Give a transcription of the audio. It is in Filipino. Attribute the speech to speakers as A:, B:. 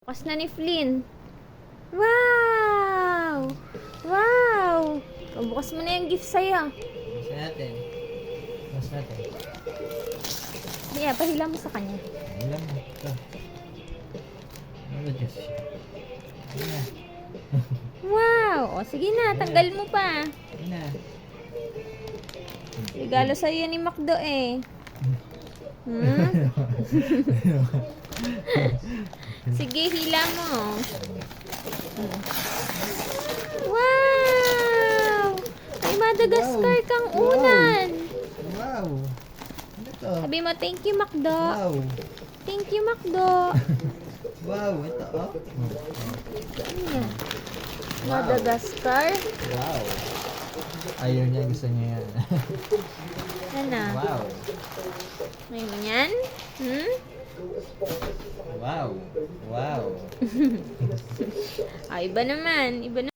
A: Bukas na ni Flynn. Wow! Wow! Bukas mo na yung gift sa'yo.
B: Bukas natin. Bukas natin.
A: Kaya, pahila mo sa kanya.
B: Alam mo. Ito. Ano Diyos siya? Ayun na.
A: Wow! O, sige na, tanggal mo pa.
B: Ayun na.
A: Regalo sa'yo ni Macdo eh. Hmm? Sige, hila mo. Wow! May Madagascar kang unan.
B: Wow! Ano to?
A: Sabi mo, thank you, Macdo.
B: Wow!
A: Thank you, Macdo.
B: Wow! Ito oh.
A: Ano yan?
B: Wow.
A: Madagascar?
B: Wow! Ayaw niya, gusto niya yan.
A: Ano?
B: Wow!
A: May mo yan? Hmm?
B: Wow! Wow!
A: Ah, iba naman. Iba naman.